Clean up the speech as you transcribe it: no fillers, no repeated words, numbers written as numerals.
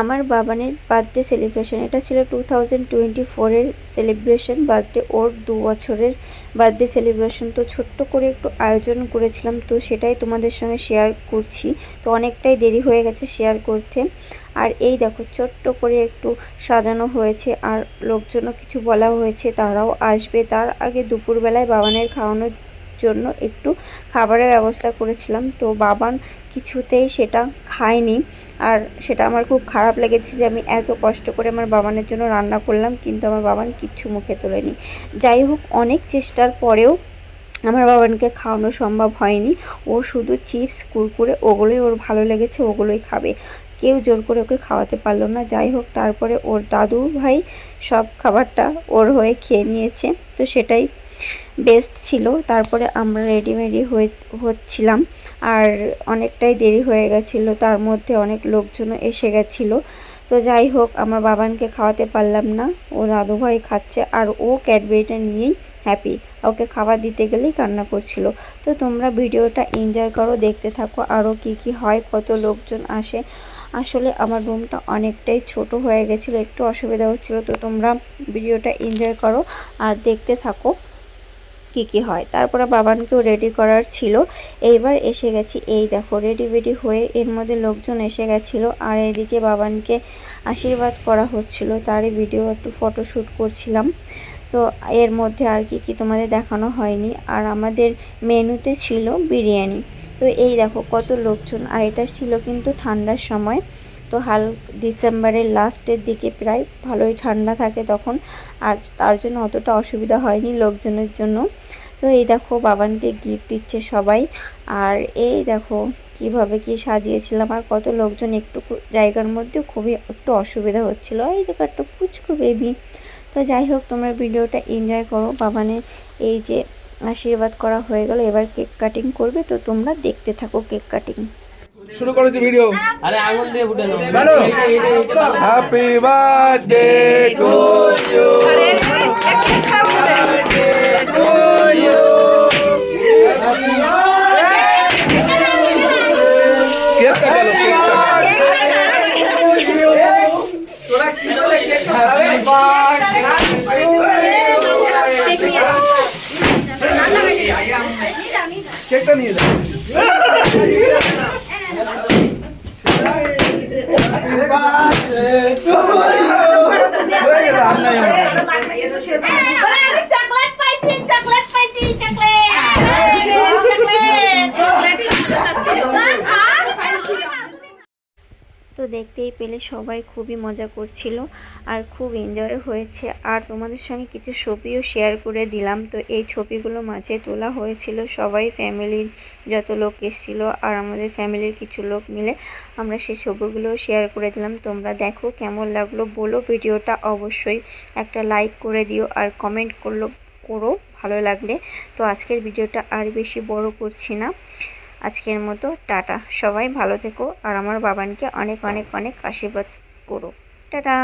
আমার বাবানের birthday celebration, এটা ছিল 2024-এর সেলিব্রেশন বার্থডে, ওর 2 বছরের বার্থডে সেলিব্রেশন। তো ছোট্ট করে একটু আয়োজন করেছিলাম, তো সেটাই তোমাদের সঙ্গে শেয়ার করছি। তো অনেকটাই দেরি হয়ে গেছে শেয়ার করতে। আর এই দেখো ছোট্ট করে একটু সাজানো হয়েছে, আর লোকজনও কিছু বলা হয়েছে, তারাও আসবে। তার আগে দুপুরবেলায় বাবানের খাওয়ানোর জন্য একটু খাবারের ব্যবস্থা করেছিলাম, তো বাবান কিছুতেই সেটা খায়নি। আর সেটা আমার খুব খারাপ লেগেছে যে আমি এত কষ্ট করে আমার বাবানের জন্য রান্না করলাম, কিন্তু আমার বাবান কিচ্ছু মুখে তোলেনি। যাই হোক, অনেক চেষ্টার পরেও আমার বাবানকে খাওয়ানো সম্ভব হয়নি। ও শুধু চিপস কুরকুরে ওগুলোই ওর ভালো লেগেছে, ওগুলোই খাবে। কেউ জোর করে ওকে খাওয়াতে পারলো না। যাই হোক, তারপরে ওর দাদু ভাই সব খাবারটা ওর হয়ে খেয়ে নিয়েছে, তো সেটাই বেস্ট ছিল। তারপরে আমরা রেডি হচ্ছিলাম, আর অনেকটাই দেরি হয়ে গেছিলো, তার মধ্যে অনেক লোকজনও এসে গেছিলো। তো যাই হোক, আমার বাবানকে খাওয়াতে পারলাম না, ও দাদু ভাই খাচ্ছে, আর ও ক্যাডবেরিটা নিয়েই হ্যাপি। ওকে খাবার দিতে গেলেই কান্না করছিল। তো তোমরা ভিডিওটা এনজয় করো, দেখতে থাকো আরও কি হয়, কত লোকজন আসে। আসলে আমার রুমটা অনেকটাই ছোট হয়ে গেছিলো, একটু অসুবিধা হচ্ছিলো। তো তোমরা ভিডিওটা এনজয় করো আর দেখতে থাকো কি হয়। তারপরে বাবানকেও রেডি করার ছিল। এইবার এসে গেছি, এই দেখো রেডি হয়ে, এর মধ্যে লোকজন এসে গেছিলো, আর এদিকে বাবানকে আশীর্বাদ করা হচ্ছিল, তারই ভিডিও একটু ফটোশ্যুট করছিলাম। তো এর মধ্যে আর কি তোমাদের দেখানো হয়নি। আর আমাদের মেনুতে ছিল বিরিয়ানি। তো এই দেখো কত লোকজন, আর এটা ছিল কিন্তু ঠান্ডার সময়। তো ডিসেম্বরের লাস্টের দিকে প্রায় ভালোই ঠান্ডা থাকে তখন, আর তার জন্য অতটা অসুবিধা হয়নি লোকজনের জন্য। তো এই দেখো বাবানকে গিফট দিচ্ছে সবাই, আর এই দেখো কিভাবে কি সাজিয়েছিলাম, আর কত লোকজন, একটু জায়গার মধ্যে খুবই একটু অসুবিধা হচ্ছিল। এই দেখো একটা পুচকু বেবি। তো যাই হোক, তোমরা ভিডিওটা এনজয় করো। বাবানের এই যে আশীর্বাদ করা হয়ে গেল, এবার কেক কাটিং করবে, তো তোমরা দেখতে থাকো কেক কাটিং। শুরু করেছে ভিডিও। আরে আঙুল দিয়ে ফুটে নাও। ভালো। Happy birthday to you. Cake কাটালো, কেক কাটালো। তোরা কি বলে কেক কাটাবে? Happy birthday. কেকটা নিয়ে যাও। তো দেখতেই পেলে সবাই খুবই মজা করছিল, আর খুব এনজয় হয়েছে। আর তোমাদের সঙ্গে কিছু ছবিও শেয়ার করে দিলাম। তো এই ছবিগুলো মাঝে তোলা হয়েছিল, সবাই ফ্যামিলির যত লোক এসেছিল, আর আমাদের ফ্যামিলির কিছু লোক মিলে আমরা সেই ছবিগুলো শেয়ার করে দিলাম। তোমরা দেখো কেমন লাগলো বলো। ভিডিওটা অবশ্যই একটা লাইক করে দিও, আর কমেন্ট করো ভালো লাগলে। তো আজকের ভিডিওটা আর বেশি বড় করছি না, আজকের মতো টাটা। সবাই ভালো থেকো, আর আমার বাবানকে অনেক অনেক অনেক আশীর্বাদ করো। টাটা।